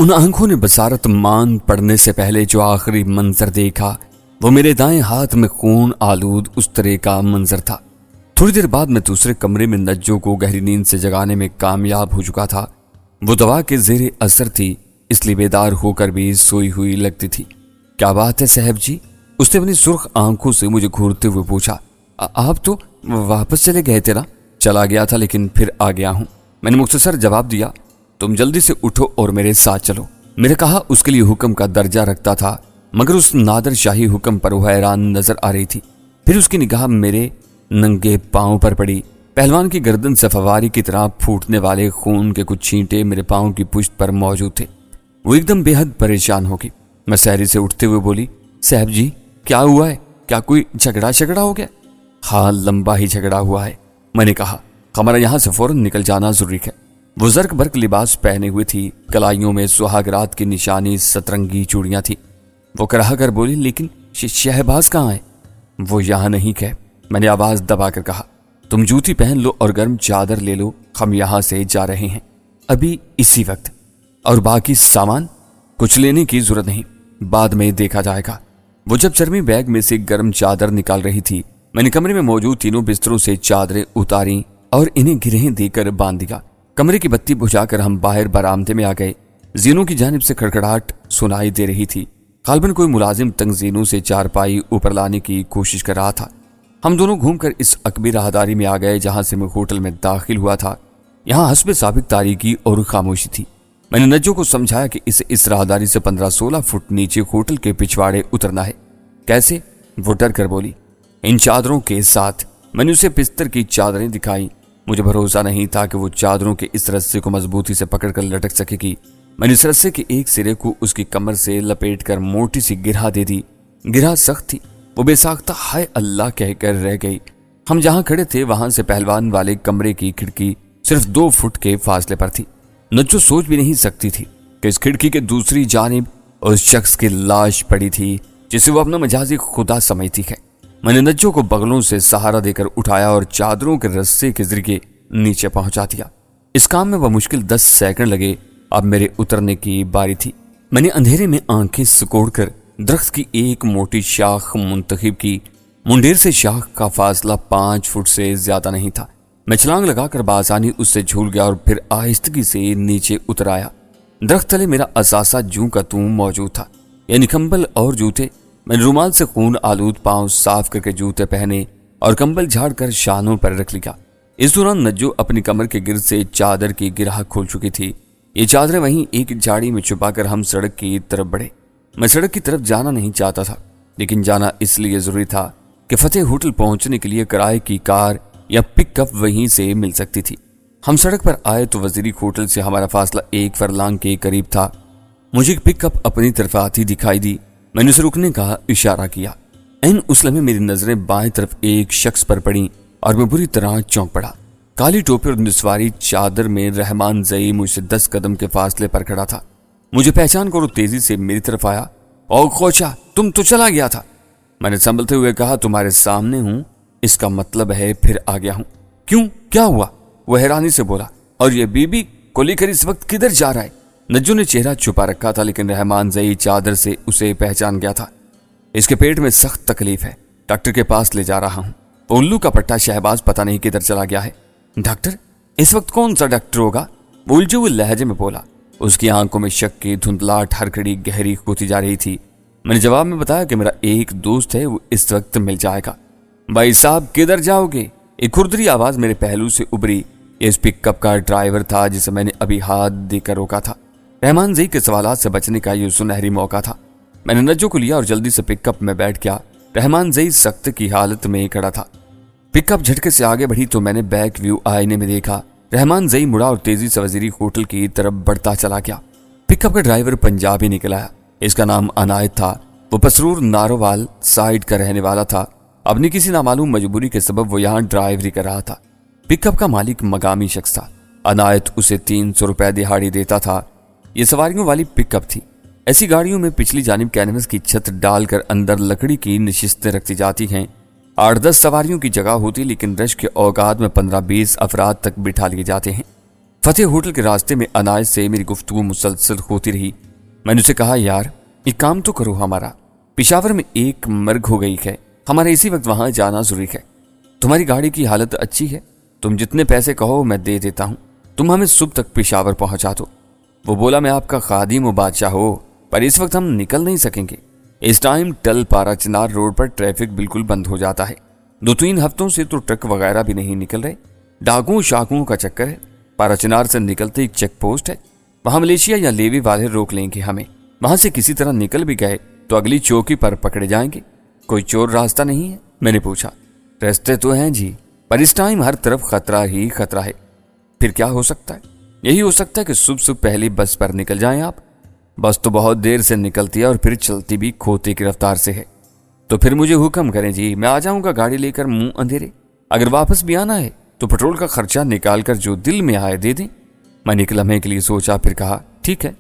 ان آنکھوں نے بصارت مان پڑنے سے پہلے جو آخری منظر دیکھا وہ میرے دائیں ہاتھ میں خون آلود استرے کا منظر تھا۔ تھوڑی دیر بعد میں دوسرے کمرے میں نجو کو گہری نیند سے جگانے میں کامیاب ہو چکا تھا۔ وہ دوا کے زیر اثر تھی، اس لیے بیدار ہو کر بھی سوئی ہوئی لگتی تھی۔ کیا بات ہے صاحب جی؟ اس نے اپنی سرخ آنکھوں سے مجھے گھورتے ہوئے پوچھا۔ آپ تو واپس چلے گئے تھے نا؟ چلا گیا تھا لیکن پھر آ گیا ہوں، میں نے مختصر جواب دیا۔ تم جلدی سے اٹھو اور میرے ساتھ چلو۔ میرے کہا اس کے لیے حکم کا درجہ رکھتا تھا، مگر اس نادر شاہی حکم پر وہ حیران نظر آ رہی تھی۔ پھر اس کی نگاہ میرے ننگے پاؤں پر پڑی۔ پہلوان کی گردن سے فواری کی طرح پھوٹنے والے خون کے کچھ چھینٹے میرے پاؤں کی پشت پر موجود تھے۔ وہ ایک دم بے حد پریشان ہو گئی۔ میں سحری سے اٹھتے ہوئے بولی، صاحب جی کیا ہوا ہے؟ کیا کوئی جھگڑا ہو گیا؟ ہاں لمبا ہی جھگڑا ہوا ہے، میں نے کہا۔ ہمارا یہاں سے فوراً نکل جانا ضروری ہے۔ وہ زرق برق لباس پہنے ہوئے تھی، کلائیوں میں سہاگ رات کی نشانی سترنگی چوڑیاں تھیں۔ وہ کراہ کر بولی، لیکن شہباز کہاں ہے؟ وہ یہاں نہیں ہے، میں نے آواز دبا کر کہا۔ تم جوتی پہن لو اور گرم چادر لے لو، ہم یہاں سے جا رہے ہیں ابھی اسی وقت۔ اور باقی سامان کچھ لینے کی ضرورت نہیں، بعد میں دیکھا جائے گا۔ وہ جب چرمی بیگ میں سے گرم چادر نکال رہی تھی، میں نے کمرے میں موجود تینوں بستروں سے چادریں اتاریں اور انہیں گرہیں دے کر باندھ دیا۔ کمرے کی بتی بجھا کر ہم باہر برآمدے میں آ گئے۔ زینوں کی جانب سے کھڑکھڑاہٹ سنائی دے رہی تھی۔ غالباً کوئی ملازم تنگ زینوں سے چارپائی اوپر لانے کی کوشش کر رہا تھا۔ ہم دونوں گھوم کر اس عقبی راہداری میں آ گئے جہاں سے میں ہوٹل میں داخل ہوا تھا۔ یہاں حسب سابق تاریکی اور خاموشی تھی۔ میں نے نجو کو سمجھایا کہ اسے اس راہداری سے 15-16 فٹ نیچے ہوٹل کے پچھواڑے اترنا ہے۔ کیسے؟ وہ ڈر کر بولی۔ ان چادروں کے ساتھ۔ میں نے اسے بستر کی چادریں دکھائیں۔ مجھے بھروسہ نہیں تھا کہ وہ چادروں کے اس رسے کو مضبوطی سے پکڑ کر لٹک سکے گی۔ میں نے اس رسے کے ایک سرے کو اس کی کمر سے لپیٹ کر موٹی سی گرہ دے دی۔ گرہ سخت تھی، وہ بے ساختہ ہائے اللہ کہہ کر رہ گئی۔ ہم جہاں کھڑے تھے وہاں سے پہلوان والے کمرے کی کھڑکی صرف 2 فٹ کے فاصلے پر تھی۔ نجو سوچ بھی نہیں سکتی تھی کہ اس کھڑکی کے دوسری جانب اس شخص کی لاش پڑی تھی جسے وہ اپنا مجازی خدا سمجھتی ہے۔ میں نے نجو کو بغلوں سے سہارا دے کر اٹھایا اور چادروں کے رسے کے ذریعے نیچے پہنچا دیا۔ اس کام میں بمشکل 10 سیکنڈ لگے۔ اب میرے اترنے کی باری تھی۔ میں نے اندھیرے میں آنکھیں سکوڑ کر درخت کی ایک موٹی شاخ منتخب کی۔ منڈیر سے شاخ کا فاصلہ 5 فٹ سے زیادہ نہیں تھا۔ میں چھلانگ لگا کر بآسانی اس سے جھول گیا اور پھر آہستگی سے نیچے اتر آیا۔ درخت تلے میرا اثاثہ جوں کا توں موجود تھا، یعنی کمبل اور جوتے۔ میں نے رومال سے خون آلود پاؤں صاف کر کے جوتے پہنے اور کمبل جھاڑ کر شانوں پر رکھ لیا۔ اس دوران نجو اپنی کمر کے گرد سے چادر کی گرہ کھول چکی تھی۔ یہ چادریں وہیں ایک جھاڑی میں چھپا کر ہم سڑک کی طرف بڑھے۔ میں سڑک کی طرف جانا نہیں چاہتا تھا، لیکن جانا اس لیے ضروری تھا کہ فتح ہوٹل پہنچنے کے لیے کرائے کی کار یا پک اپ وہیں سے مل سکتی تھی۔ ہم سڑک پر آئے تو وزیری ہوٹل سے ہمارا فاصلہ 1 فرلانگ کے قریب تھا۔ مجھے پک اپ اپنی طرف آتی دکھائی دی۔ میں نے اسے رکنے کا اشارہ کیا۔ اس لمحے میری نظریں بائیں طرف ایک شخص پر پڑیں اور میں بری طرح چونک پڑا۔ کالی ٹوپی اور نسواری چادر میں رحمان زئی مجھ سے 10 قدم کے فاصلے پر کھڑا تھا۔ مجھے پہچان کر وہ تیزی سے میری طرف آیا۔ او خوچا، تم تو چلا گیا تھا۔ میں نے سنبھلتے ہوئے کہا، تمہارے سامنے ہوں، اس کا مطلب ہے پھر آ گیا ہوں۔ کیوں؟ کیا ہوا؟ وہ حیرانی سے بولا۔ اور یہ بی بی کو لے کر اس وقت کدھر جا رہا ہے؟ نجو نے چہرہ چھپا رکھا تھا لیکن رحمان زئی چادر سے اسے پہچان گیا تھا۔ اس کے پیٹ میں سخت تکلیف ہے، ڈاکٹر کے پاس لے جا رہا ہوں۔ الو کا پٹا شہباز پتہ نہیں کدھر چلا گیا ہے۔ ڈاکٹر؟ اس وقت کون سا ڈاکٹر ہوگا؟ وہ الجھے ہوئے لہجے میں بولا۔ اس کی آنکھوں میں شک کی دھندلاہٹ ہر گھڑی گہری ہوتی جا رہی تھی۔ میں نے جواب میں بتایا کہ میرا ایک دوست ہے، وہ اس وقت مل جائے گا۔ بھائی صاحب کدھر جاؤ گے؟ ایک کھردری آواز میرے پہلو سے ابری۔ اس پک اپ کا ڈرائیور تھا جسے میں نے ابھی ہاتھ دے کر روکا تھا۔ رحمان زئی کے سوالات سے بچنے کا یہ سنہری موقع تھا۔ میں نے نجو کو لیا اور جلدی سے پک اپ میں بیٹھ گیا۔ رحمان زئی سخت کی حالت میں کھڑا تھا۔ پک اپ جھٹکے سے آگے بڑھی تو میں نے بیک ویو آئینے میں دیکھا۔ رحمان زئی مڑا اور تیزی سے وزیری ہوٹل کی طرف بڑھتا چلا گیا۔ پک اپ کا ڈرائیور پنجابی نکلا۔ اس کا نام عنایت تھا۔ وہ پسرور نارووال سائڈ کا رہنے والا تھا۔ اپنی کسی نامعلوم مجبوری کے سبب وہ یہاں ڈرائیوری کر رہا تھا۔ پک اپ کا مالک مقامی شخص تھا۔ عنایت اسے 300 روپے دہاڑی دیتا تھا۔ یہ سواریوں والی پک اپ تھی۔ ایسی گاڑیوں میں پچھلی جانب کینوس کی چھت ڈال کر اندر لکڑی کی نشستیں رکھی جاتی ہیں۔ 8-10 سواریوں کی جگہ ہوتی، لیکن رش کے اوقات میں 15-20 افراد تک بٹھا لیے جاتے ہیں۔ فتح ہوٹل کے راستے میں عنایت سے میری گفتگو مسلسل ہوتی رہی۔ میں نے اسے کہا یار ایک کام تو کرو، ہمارا پشاور میں ایک مرگ ہو گئی ہے، ہمارا اسی وقت وہاں جانا ضروری ہے۔ تمہاری گاڑی کی حالت اچھی ہے، تم جتنے پیسے کہو میں دے دیتا ہوں، تم ہمیں صبح تک پشاور پہنچا دو۔ وہ بولا میں آپ کا خادم و بادشاہ ہو، پر اس وقت ہم نکل نہیں سکیں گے، اس ٹائم ٹل پارا چنار روڈ پر ٹریفک بالکل بند ہو جاتا ہے، 2-3 ہفتوں سے تو ٹرک وغیرہ بھی نہیں نکل رہے، ڈاکوں شاکوں کا چکر ہے۔ پارا چنار سے نکلتے ایک چیک پوسٹ ہے، وہاں ملیشیا یا لیوی والے روک لیں گے ہمیں، وہاں سے کسی طرح نکل بھی گئے تو اگلی چوکی پر پکڑے جائیں گے۔ کوئی چور راستہ نہیں ہے؟ میں نے پوچھا۔ راستے تو ہیں جی، پر اس ٹائم ہر طرف خطرہ ہی خطرہ ہے۔ پھر کیا ہو سکتا ہے؟ یہی ہو سکتا ہے کہ صبح پہلی بس پر نکل جائیں آپ۔ بس تو بہت دیر سے نکلتی ہے اور پھر چلتی بھی کھوتے کی رفتار سے ہے۔ تو پھر مجھے حکم کریں جی، میں آ جاؤں گا گاڑی لے کر منہ اندھیرے، اگر واپس بھی آنا ہے تو پٹرول کا خرچہ نکال کر جو دل میں آئے دے دیں۔ میں نے ایک لمحے کے لیے سوچا، پھر کہا ٹھیک ہے،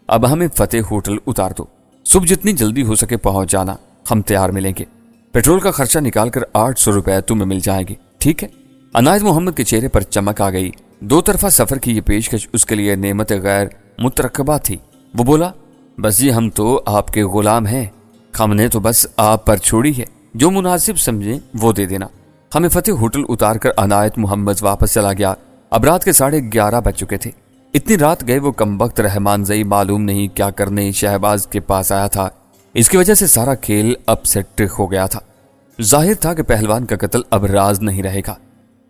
اب ہمیں فتح ہوٹل اتار دو، صبح جتنی جلدی ہو سکے پہنچ جانا، ہم تیار ملیں گے، پیٹرول کا خرچہ نکال کر 800 روپے تمہیں مل جائیں گے، ٹھیک ہے؟ عنایت محمد کے چہرے پر چمک آ گئی۔ 2 طرفہ سفر کی یہ پیشکش اس کے لیے نعمت غیر مترقبہ تھی۔ وہ بولا بس جی ہم تو آپ کے غلام ہیں، ہم نے تو بس آپ پر چھوڑی ہے، جو مناسب سمجھیں وہ دے دینا۔ ہمیں فتح ہوٹل اتار کر عنایت محمد واپس چلا گیا۔ اب رات کے 11:30 بج چکے تھے۔ اتنی رات گئے وہ کمبخت رحمان زئی معلوم نہیں کیا کرنے شہباز کے پاس آیا تھا، اس کی وجہ سے سارا کھیل اپ سیٹ ہو گیا تھا۔ ظاہر تھا کہ پہلوان کا قتل اب راز نہیں رہے گا،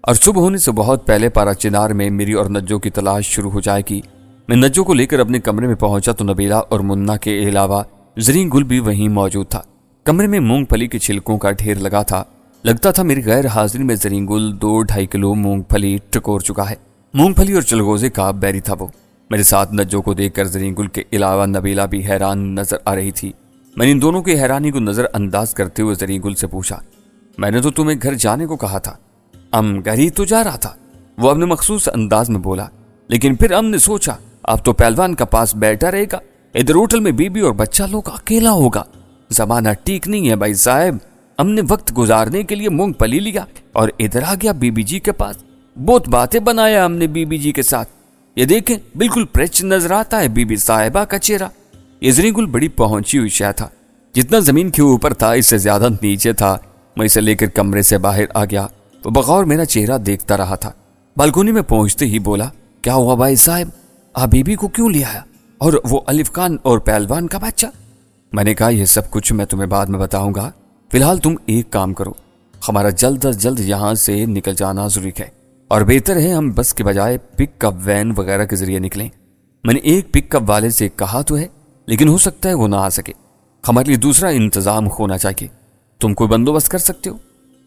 اور صبح ہونے سے بہت پہلے پارا چنار میں میری اور نجو کی تلاش شروع ہو جائے گی۔ میں نجو کو لے کر اپنے کمرے میں پہنچا تو نبیلہ اور منا کے علاوہ زریں گل بھی وہیں موجود تھا۔ کمرے میں مونگ پھلی کے چھلکوں کا ڈھیر لگا تھا۔ لگتا تھا میری غیر حاضری میں زریں گل 2-2.5 کلو مونگ پھلی ٹکور چکا ہے۔ مونگ پھلی اور چلغوزے کا بیری تھا وہ۔ میرے ساتھ نجو کو دیکھ کر زریں گل کے علاوہ نبیلہ بھی حیران نظر آ رہی تھی۔ میں نے ان دونوں کی حیرانی کو نظر انداز کرتے ہوئے زریں گل سے پوچھا، میں نے تو تمہیں گھر جانے کو کہا تھا۔ گھر ہی تو جا رہا تھا، وہ اپنے مخصوص انداز میں بولا، لیکن پھر نے سوچا اب تو پہلوان کا پاس بیٹھا رہے گا، ادھر ہوٹل میں بیوی اور بچہ لوگ اکیلا ہوگا، زمانہ ٹھیک نہیں ہے بھائی صاحب۔ ہم نے وقت گزارنے کے لیے مونگ پھلی لیا اور ادھر آ گیا بی بی جی کے پاس، بہت باتیں بنایا ہم نے بی بی جی کے ساتھ، یہ دیکھیں بالکل پریچ نظر آتا ہے بی بی صاحبہ کا چہرہ۔ یہ زریں گل بڑی پہنچی ہوئی شے تھا، جتنا زمین کے اوپر تھا اس سے زیادہ نیچے تھا۔ میں اسے لے کر کمرے سے باہر آ گیا تو بغور میرا چہرہ دیکھتا رہا تھا۔ بالکونی میں پہنچتے ہی بولا، کیا ہوا بھائی صاحب، آپ بی بی کو کیوں لے آیا، اور وہ الف خان اور پہلوان کا بچہ؟ میں نے کہا یہ سب کچھ میں تمہیں بعد میں بتاؤں گا، فی الحال تم ایک کام کرو، ہمارا جلد از جلد یہاں سے نکل جانا ضروری ہے، اور بہتر ہے ہم بس کے بجائے پک اپ وین وغیرہ کے ذریعے نکلیں۔ میں نے ایک پک اپ والے سے کہا تو ہے، لیکن ہو سکتا ہے وہ نہ آ سکے، ہمارے لیے دوسرا انتظام ہونا چاہیے، تم کوئی بندوبست کر سکتے ہو؟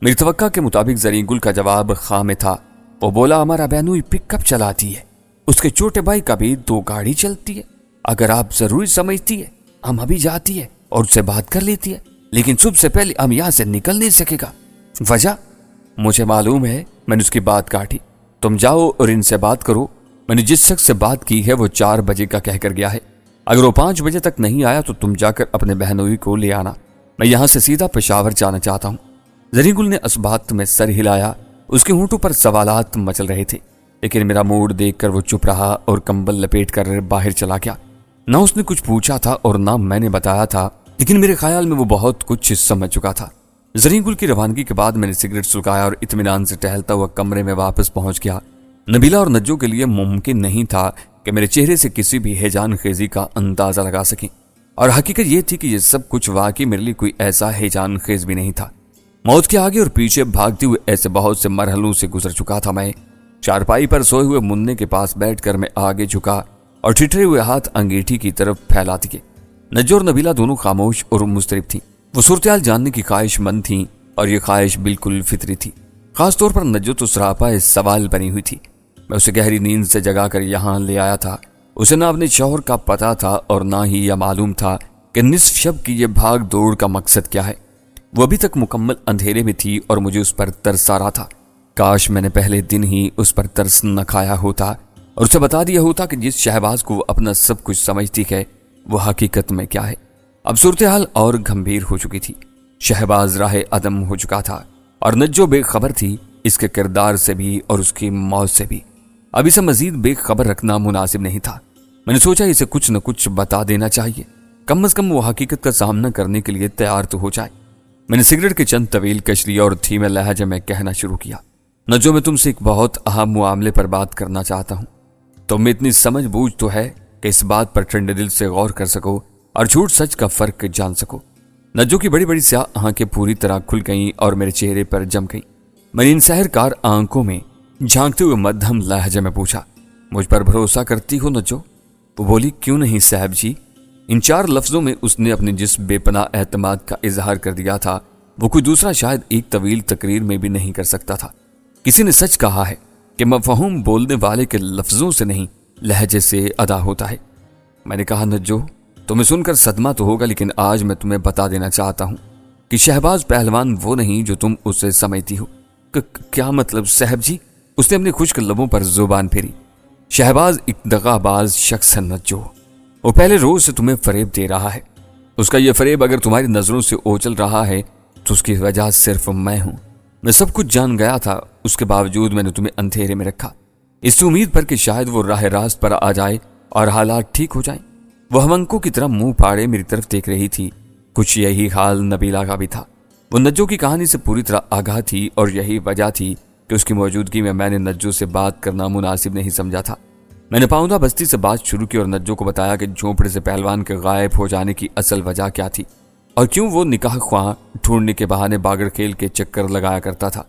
میری توقع کے مطابق زریں گل کا جواب خاں میں تھا۔ وہ بولا ہمارا بہنوئی پک اپ چلاتی ہے، اس کے چھوٹے بھائی کا بھی 2 گاڑی چلتی ہے، اگر آپ ضروری سمجھتی ہے ہم ابھی جاتی ہے اور اس سے بات کر لیتی ہے، لیکن صبح سے پہلے ہم یہاں سے نکل نہیں سکے گا۔ وجہ مجھے معلوم ہے، میں نے اس کی بات کاٹی، تم جاؤ اور ان سے بات کرو، میں نے جس شخص سے بات کی ہے وہ 4 بجے کا کہہ کر گیا ہے، اگر وہ 5 بجے تک نہیں آیا تو تم جا کر اپنے بہنوئی کو لے آنا، میں یہاں سے سیدھا پشاور جانا چاہتا ہوں۔ زریں گل نے اس بات میں سر ہلایا، اس کے ہونٹوں پر سوالات مچل رہے تھے، لیکن میرا موڈ دیکھ کر وہ چپ رہا اور کمبل لپیٹ کر باہر چلا گیا۔ نہ اس نے کچھ پوچھا تھا اور نہ میں نے بتایا تھا، لیکن میرے خیال میں وہ بہت کچھ سمجھ چکا تھا۔ زریں گل کی روانگی کے بعد میں نے سگریٹ سلگایا اور اطمینان سے ٹہلتا ہوا کمرے میں واپس پہنچ گیا۔ نبیلہ اور نجو کے لیے ممکن نہیں تھا کہ میرے چہرے سے کسی بھی ہیجان خیزی کا اندازہ لگا سکیں، اور حقیقت یہ تھی کہ یہ سب کچھ واقعی میرے لیے کوئی ایسا ہیجان خیز بھی نہیں تھا۔ موت کے آگے اور پیچھے بھاگتے ہوئے ایسے بہت سے مرحلوں سے گزر چکا تھا۔ میں چارپائی پر سوئے ہوئے مننے کے پاس بیٹھ کر میں آگے جھکا اور ٹھٹرے ہوئے ہاتھ انگیٹھی کی طرف پھیلا دیے۔ نجو اور نبیلہ دونوں خاموش اور مضطرب تھیں، وہ صورتحال جاننے کی خواہش مند تھیں، اور یہ خواہش بالکل فطری تھی۔ خاص طور پر نجو تو سراپا اس سوال بنی ہوئی تھی۔ میں اسے گہری نیند سے جگا کر یہاں لے آیا تھا، اسے نہ اپنے شوہر کا پتہ تھا اور نہ ہی یہ معلوم تھا کہ نصف شب کی یہ بھاگ دوڑ کا مقصد کیا ہے۔ وہ ابھی تک مکمل اندھیرے میں تھی اور مجھے اس پر ترس آ رہا تھا۔ کاش میں نے پہلے دن ہی اس پر ترس نہ کھایا ہوتا اور اسے بتا دیا ہوتا کہ جس شہباز کو وہ اپنا سب کچھ سمجھتی ہے وہ حقیقت میں کیا ہے۔ اب صورتحال اور گھمبیر ہو چکی تھی، شہباز راہ عدم ہو چکا تھا اور نجو بے خبر تھی اس کے کردار سے بھی اور اس کی موت سے بھی۔ اب اسے مزید بے خبر رکھنا مناسب نہیں تھا۔ میں نے سوچا اسے کچھ نہ کچھ بتا دینا چاہیے، کم از کم وہ حقیقت کا سامنا کرنے کے لیے تیار تو ہو جائے۔ میں نے سگریٹ کے چند طویل کش لیا اور دھیمے لہجے میں کہنا شروع کیا، نجو، میں تم سے ایک بہت اہم معاملے پر بات کرنا چاہتا ہوں۔ تم میں اتنی سمجھ بوجھ تو ہے کہ اس بات پر ٹھنڈے دل سے غور کر سکو اور جھوٹ سچ کا فرق جان سکو۔ نجو کی بڑی بڑی سیاہ آنکھیں پوری طرح کھل گئیں اور میرے چہرے پر جم گئیں۔ میں نے ان سحرکار آنکھوں میں جھانکتے ہوئے مدھم لہجے میں پوچھا، مجھ پر بھروسہ کرتی ہو نجو؟ وہ بولی، کیوں نہیں صاحب جی۔ ان 4 لفظوں میں اس نے اپنے جس بے پناہ اعتماد کا اظہار کر دیا تھا وہ کوئی دوسرا شاید ایک طویل تقریر میں بھی نہیں کر سکتا تھا۔ کسی نے سچ کہا ہے کہ مفہوم بولنے والے کے لفظوں سے نہیں لہجے سے ادا ہوتا ہے۔ میں نے کہا، نجو، تمہیں سن کر صدمہ تو ہوگا، لیکن آج میں تمہیں بتا دینا چاہتا ہوں کہ شہباز پہلوان وہ نہیں جو تم اسے سمجھتی ہو۔ کیا مطلب صاحب جی؟ اس نے اپنے خشک لبوں پر زبان پھیری۔ شہباز ایک دغا باز شخص ہے نجو، وہ پہلے روز سے تمہیں فریب دے رہا ہے۔ اس کا یہ فریب اگر تمہاری نظروں سے اوچل رہا ہے تو اس کی وجہ صرف میں ہوں۔ میں سب کچھ جان گیا تھا، اس کے باوجود میں نے تمہیں اندھیرے میں رکھا، اس امید پر کہ شاید وہ راہ راست پر آ جائے اور حالات ٹھیک ہو جائیں۔ وہ ہمنکوں کی طرح منہ پاڑے میری طرف دیکھ رہی تھی۔ کچھ یہی حال نبیلہ کا بھی تھا۔ وہ نجو کی کہانی سے پوری طرح آگاہ تھی اور یہی وجہ تھی کہ اس کی موجودگی میں نے نجو سے بات کرنا مناسب نہیں سمجھا تھا۔ میں نے پاؤندہ بستی سے بات شروع کی اور نجو کو بتایا کہ جھونپڑے سے پہلوان کے غائب ہو جانے کی اصل وجہ کیا تھی اور کیوں وہ نکاح خواہ ڈھونڈنے کے بہانے باگڑ کھیل کے چکر لگایا کرتا تھا۔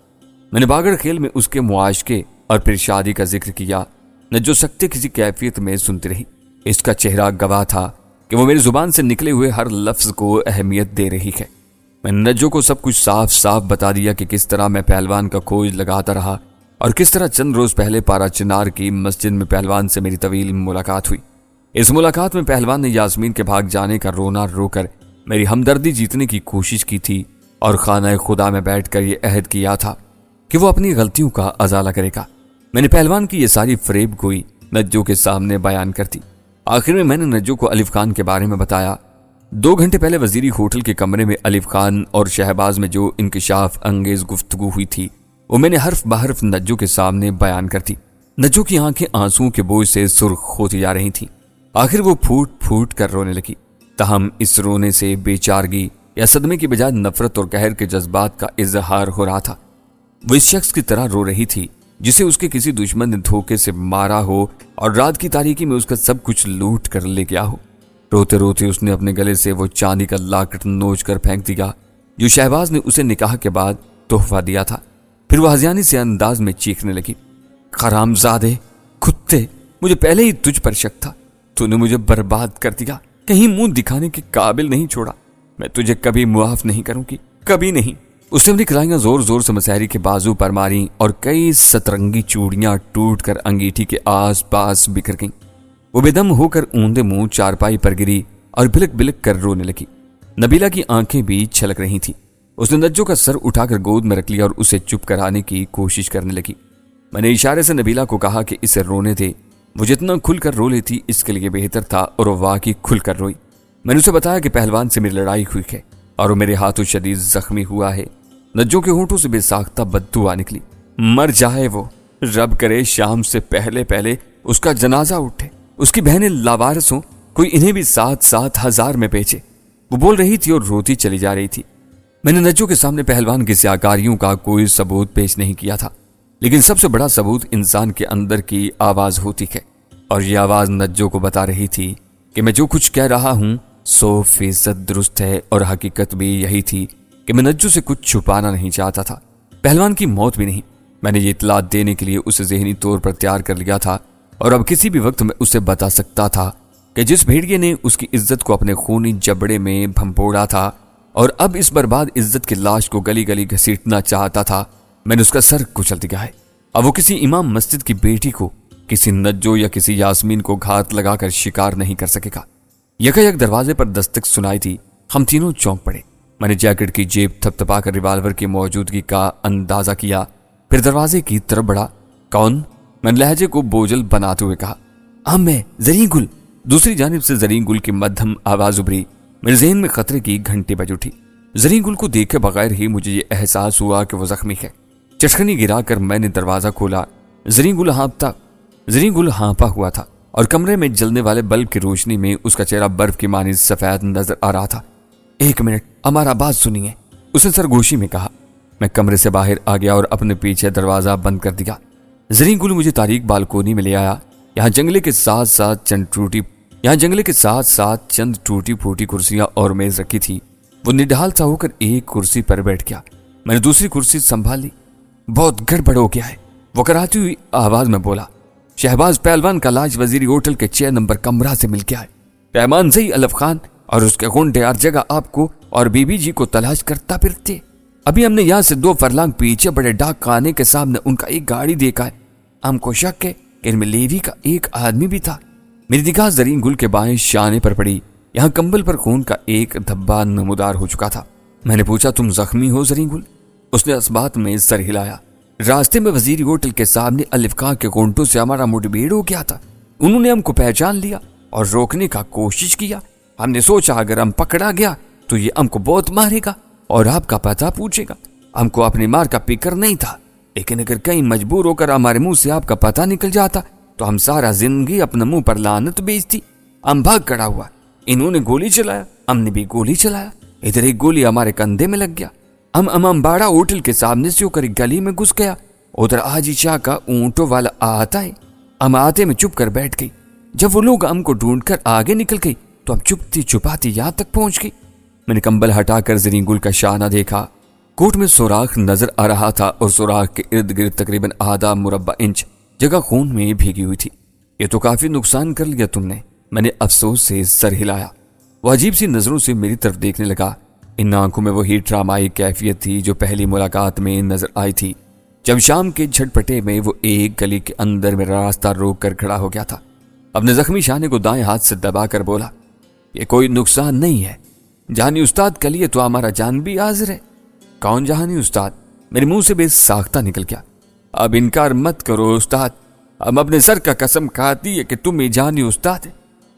میں نے باگڑ کھیل میں اس کے معاشقے اور پھر شادی کا ذکر کیا۔ نجو سکتے کسی کیفیت میں سنتی رہی۔ اس کا چہرہ گواہ تھا کہ وہ میری زبان سے نکلے ہوئے ہر لفظ کو اہمیت دے رہی ہے۔ میں نے نجو کو سب کچھ صاف صاف بتا دیا کہ کس طرح میں پہلوان کا کھوج لگاتا رہا اور کس طرح چند روز پہلے پارا چنار کی مسجد میں پہلوان سے میری طویل ملاقات ہوئی۔ اس ملاقات میں پہلوان نے یاسمین کے بھاگ جانے کا رونا رو کر میری ہمدردی جیتنے کی کوشش کی تھی اور خانہ خدا میں بیٹھ کر یہ عہد کیا تھا کہ وہ اپنی غلطیوں کا ازالہ کرے گا۔ میں نے پہلوان کی یہ ساری فریب گوئی نجو کے سامنے بیان کرتی۔ آخر میں نے نجو کو الف خان کے بارے میں بتایا۔ 2 گھنٹے پہلے وزیری ہوٹل کے کمرے میں الف خان اور شہباز میں جو انکشاف انگیز گفتگو ہوئی تھی وہ میں نے حرف بحرف نجو کے سامنے بیان کرتی۔ نجو کی آنکھیں آنسوؤں کے بوجھ سے سرخ ہوتی جا رہی تھیں۔ آخر وہ پھوٹ پھوٹ کر رونے لگی، تاہم اس رونے سے بے چارگی یا صدمے کی بجائے نفرت اور قہر کے جذبات کا اظہار ہو رہا تھا۔ وہ اس شخص کی طرح رو رہی تھی جسے اس کے کسی دشمن نے دھوکے سے مارا ہو اور رات کی تاریکی میں اس کا سب کچھ لوٹ کر لے گیا ہو۔ روتے روتے اس نے اپنے گلے سے وہ چاندی کا لاکٹ نوچ کر پھینک دیا جو شہباز نے اسے نکاح کے بعد تحفہ دیا تھا۔ پھر وہ ہذیانی سے انداز میں چیخنے لگی، حرامزادے، کتے، مجھے پہلے ہی تجھ پر شک تھا، تو نے مجھے برباد کر دیا، کہیں منہ دکھانے کے قابل نہیں چھوڑا، میں تجھے کبھی معاف نہیں کروں گی، کبھی نہیں۔ اس نے اپنی کلائیاں زور زور سے مسحری کے بازو پر ماری اور کئی سترنگی چوڑیاں ٹوٹ کر انگیٹھی کے آس پاس بکھر گئیں۔ وہ بے دم ہو کر اوندے منہ چارپائی پر گری اور بلک بلک کر رونے لگی۔ نبیلہ کی آنکھیں بھی چھلک رہی تھیں۔ اس نے نجو کا سر اٹھا کر گود میں رکھ لیا اور اسے چپ کرانے کی کوشش کرنے لگی۔ میں نے اشارے سے نبیلہ کو کہا کہ اسے رونے دے، وہ جتنا کھل کر رو لیتی اس کے لیے بہتر تھا، اور وہ واقعی کھل کر روئی۔ میں نے اسے بتایا کہ پہلوان سے میری لڑائی ہوئی ہے اور وہ میرے ہاتھوں شدید زخمی ہوا ہے۔ نجو کے ہونٹوں سے بے ساختہ بددعا نکلی، مر جائے وہ، رب کرے شام سے پہلے پہلے اس کا جنازہ اٹھے، اس کی بہنیں لاوارث ہوں، کوئی انہیں بھی 7,000 میں بیچے۔ وہ بول رہی تھی اور روتی چلی جا رہی تھی۔ میں نے نجو کے سامنے پہلوان کی سیاکاریوں کا کوئی ثبوت پیش نہیں کیا تھا، لیکن سب سے بڑا ثبوت انسان کے اندر کی آواز ہوتی ہے، اور یہ آواز نجو کو بتا رہی تھی کہ میں جو کچھ کہہ رہا ہوں 100% درست ہے، اور حقیقت بھی یہی تھی کہ میں نجو سے کچھ چھپانا نہیں چاہتا تھا، پہلوان کی موت بھی نہیں۔ میں نے یہ اطلاع دینے کے لیے اسے ذہنی طور پر تیار کر لیا تھا، اور اب کسی بھی وقت میں اسے بتا سکتا تھا کہ جس بھیڑیے نے اس کی عزت کو اپنے خونی جبڑے میں بھنپوڑا تھا اور اب اس برباد عزت کی لاش کو گلی گلی گھسیٹنا چاہتا تھا، میں نے اس کا سر کچل دیا ہے۔ اب وہ کسی امام مسجد کی بیٹی کو، کسی نجو یا کسی یاسمین کو گھات لگا کر شکار نہیں کر سکے گا۔ یکایک دروازے پر دستک سنائی تھی۔ ہم تینوں چونک پڑے۔ میں نے جیکٹ کی جیب تھپتھپا کر ریوالور کی موجودگی کا اندازہ کیا، پھر دروازے کی طرف بڑھا۔ کون؟ میں نے لہجے کو بوجھل بناتے ہوئے کہا۔ میں زرین گل۔ دوسری جانب سے زرین گل کی مدھم آواز ابھری۔ میرے ذہن میں خطرے کی گھنٹی بج اٹھی۔ زرین گل کو دیکھے بغیر ہی مجھے یہ احساس ہوا کہ وہ زخمی ہے۔ چٹکنی گرا کر میں نے دروازہ کھولا۔ زرین گل ہانپتا زرین گل ہانپا ہوا تھا اور کمرے میں جلنے والے بلب کی روشنی میں اس کا چہرہ برف کی مانند سفید نظر آ رہا تھا۔ 1 منٹ ہمارا بات سنیے، اس نے سرگوشی میں کہا۔ میں کمرے سے باہر آ گیا اور اپنے پیچھے دروازہ بند کر دیا۔ زرین گل مجھے تاریک بالکونی میں لے آیا۔ یہاں جنگلے کے ساتھ ساتھ چند ٹوٹی پھوٹی کرسیاں اور میز رکھی تھی۔ وہ نڈھال سا ہو کر ایک کرسی پر بیٹھ گیا۔ میں نے دوسری کرسی سنبھال لی۔ بہت گڑبڑ ہو گیا ہے، وہ کراتی ہوئی آواز میں بولا۔ شہباز پہلوان کا لاش وزیری ہوٹل کے 6 نمبر کمرہ سے مل گیا ہے۔ رحمان زئی الف خان اور اس کے گنڈے ہر جگہ آپ کو اور بی بی جی کو تلاش کرتا پھرتے۔ ابھی ہم نے یہاں سے 2 فرلانگ پیچھے بڑے ڈاک خانے کے سامنے ان کا ایک گاڑی دیکھا ہے۔ ہم کو شک ہے کہ ان میں لیوی کا ایک آدمی بھی تھا۔ میری نگاہ زرین گل کے بائیں شانے پر پڑی۔ یہاں کمبل پر خون کا ایک دھبا نمودار ہو چکا تھا۔ میں نے پوچھا، تم زخمی ہو زرین گل؟ اس نے اس بات میں سر ہلایا۔ راستے میں وزیری ہوٹل کے سامنے الف خان کے گونٹوں سے ہمارا مٹ بھیڑ ہو گیا تھا۔ انہوں نے ہم کو پہچان لیا اور روکنے کا کوشش کیا۔ ہم نے سوچا اگر ہم پکڑا گیا تو یہ ہم کو بہت مارے گا اور آپ کا پتہ پوچھے گا۔ ہم کو اپنی مار کا فکر نہیں تھا، لیکن اگر کہیں مجبور ہو کر ہمارے منہ سے آپ کا پتہ نکل جاتا تو ہم سارا زندگی اپنے منہ پر لعنت بیچتی۔ ہم بھاگ کھڑا ہوا، انہوں نے گولی چلایا، ہم نے بھی گولی چلایا۔ ادھر ایک گولی ہمارے کندھے میں لگ گیا۔ ہم امام باڑا ہوٹل کے سامنے سے ہو کر ایک گلی میں گھس گیا۔ ادھر حاجی شاہ کا اونٹوں والا آتا ہے۔ ہم آتے میں چپ کر بیٹھ گئی۔ جب وہ لوگ ہم کو ڈھونڈ کر آگے نکل گئی تو ہم چپتی چھپاتی یہاں تک پہنچ گئی۔ میں نے کمبل ہٹا کر زرین گل کا شانہ دیکھا۔ کوٹ میں سوراخ نظر آ رہا تھا اور سوراخ کے ارد گرد تقریباً آدھا مربع انچ جگہ خون میں بھیگی ہوئی تھی۔ یہ تو کافی نقصان کر لیا تم نے، میں نے افسوس سے سر ہلایا۔ وہ عجیب سی نظروں سے میری طرف دیکھنے لگا۔ ان آنکھوں میں وہی ڈرامائی کیفیت تھی جو پہلی ملاقات میں نظر آئی تھی، جب شام کے جھٹپٹے میں وہ ایک گلی کے اندر میرا راستہ روک کر کھڑا ہو گیا تھا۔ اپنے زخمی شانے کو دائیں ہاتھ سے دبا کر بولا، یہ کوئی نقصان نہیں ہے، جہانی استاد کے لیے تو ہمارا جان بھی حاضر ہے۔ کون جہانی استاد؟ میرے منہ سے بے ساختہ نکل گیا۔ اب انکار مت کرو استاد، ہم اپنے سر کا قسم کھاتی ہے کہ تم ہی جہانی استاد ہے۔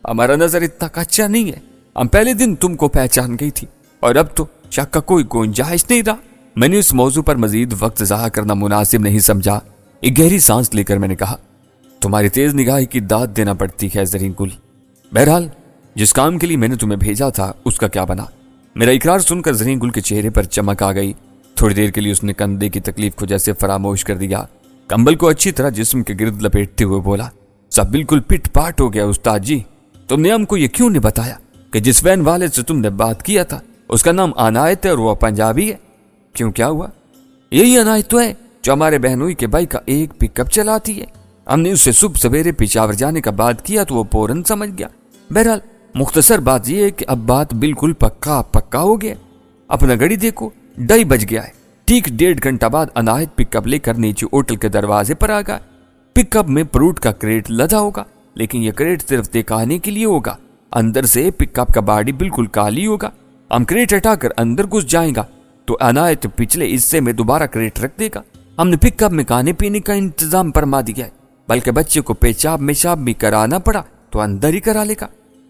ہمارا نظر اتنا کچا نہیں ہے، ہم پہلے دن تم کو پہچان گئی تھی اور اب تو شک کا کوئی گنجائش نہیں رہا۔ میں نے اس موضوع پر مزید وقت ضائع کرنا مناسب نہیں سمجھا۔ ایک گہری سانس لے کر میں نے کہا، تمہاری تیز نگاہی کی داد دینا پڑتی ہے زرین گل۔ بہرحال جس کام کے لیے میں نے تمہیں بھیجا تھا اس کا کیا بنا؟ میرا اقرار سن کر زرین گل کے چہرے پر چمک آ گئی۔ تھوڑی دیر کے لیے اس نے کندھے کی تکلیف کو جیسے فراموش کر دیا۔ کمبل کو اچھی طرح جسم کے گرد لپیٹتے ہوئے بولا، سب بالکل پٹ پاٹ ہو گیا استاد جی۔ تم نے ہم کو یہ کیوں نہیں بتایا کہ جس وین والے سے تم نے بات کیا تھا اس کا نام عنایت ہے اور وہ پنجابی ہے؟ کیوں، کیا ہوا؟ یہی عنایت تو ہے جو ہمارے بہنوئی کے بھائی کا ایک پک اپ چلاتی ہے۔ ہم نے اس سے صبح سویرے پشاور جانے کا بات کیا تو وہ فوراً سمجھ گیا۔ بہرحال مختصر بات یہ ہے کہ اب بات بالکل پکا ہو گیا۔ اپنا گھڑی دیکھو، 2:30 بج گیا ہے۔ ٹھیک 1.5 گھنٹہ بعد عنایت پک اپ لے کر نیچے ہوٹل کے دروازے پر آ گیا۔ پک اپ میں فروٹ کا کریٹ لدا ہوگا، لیکن یہ کریٹ صرف دکھانے کے لیے ہوگا۔ اندر سے پک اپ کا باڈی بالکل کالی ہوگا۔ ہم کریٹ ہٹا کر اندر گھس جائیں گا تو عنایت پچھلے حصے میں دوبارہ کریٹ رکھ دے گا۔ ہم نے پک اپ میں کھانے پینے کا انتظام فرما دیا ہے، بلکہ بچے کو پیشاب میشاب بھی کرانا پڑا تو اندر ہی کرا لے گا۔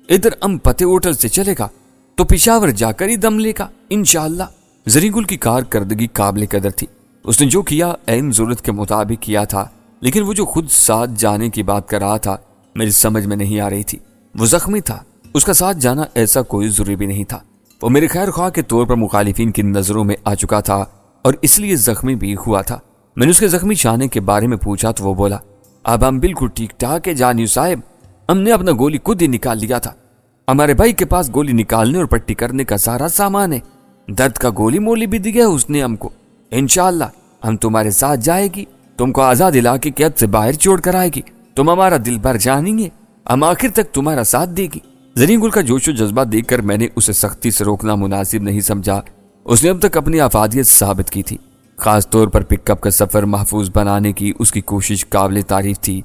ادھر ہم پتے ہوٹل سے چلے گا تو پشاور جا کر ہی دم لے گا انشاءاللہ۔ زرین گل کی کارکردگی قابل قدر تھی۔ اس نے جو کیا عین ضرورت کے مطابق کیا تھا، لیکن وہ جو خود ساتھ جانے کی بات کر رہا تھا میری سمجھ میں نہیں آ رہی تھی۔ وہ زخمی تھا، اس کا ساتھ جانا ایسا کوئی ضروری بھی نہیں تھا۔ وہ میرے خیر خواہ کے طور پر مخالفین کی نظروں میں آ چکا تھا اور اس لیے زخمی بھی ہوا تھا۔ میں نے اس کے زخمی شانے کے بارے میں پوچھا تو وہ بولا، اب ہم بالکل ٹھیک ٹھاک ہے جانی صاحب، ہم نے اپنا گولی خود ہی نکال لیا تھا۔ ہمارے بھائی کے پاس گولی نکالنے اور پٹی کرنے کا سارا سامان ہے، درد کا گولی مولی بھی دیا اس نے ہم کو۔ انشاءاللہ ہم تمہارے ساتھ جائے گی، تم کو آزاد علاقے کی حد سے باہر چھوڑ کر آئے گی، تم ہمارا دل بھر جانیں گے، ہم آخر تک تمہارا ساتھ دے گی۔ زرین گل کا جوش و جذبہ دیکھ کر میں نے اسے سختی سے روکنا مناسب نہیں سمجھا۔ اس نے اب تک اپنی افادیت ثابت کی تھی، خاص طور پر پک اپ کا سفر محفوظ بنانے کی اس کی کوشش قابل تعریف تھی۔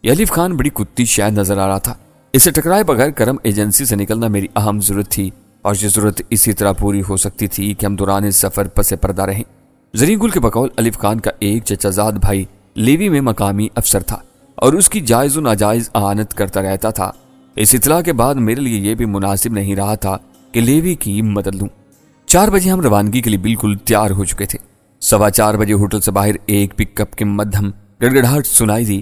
یہ الف خان بڑی کتی شے نظر آ رہا تھا۔ اسے ٹکرائے بغیر کرم ایجنسی سے نکلنا میری اہم ضرورت تھی، اور یہ ضرورت اسی طرح پوری ہو سکتی تھی کہ ہم دوران سفر پس پردہ رہیں۔ زرین گل کے بقول الف خان کا ایک چچا زاد بھائی لیوی میں مقامی افسر تھا اور اس کی جائز و ناجائز اعانت کرتا رہتا تھا۔ اس اطلاع کے بعد میرے لیے یہ بھی مناسب نہیں رہا تھا کہ لیوی کی مدد لوں۔ 4 بجے ہم روانگی کے لیے بالکل تیار ہو چکے تھے۔ 4:15 بجے ہوٹل سے باہر ایک پک اپ کے مدھم گڑگڑاہٹ سنائی دی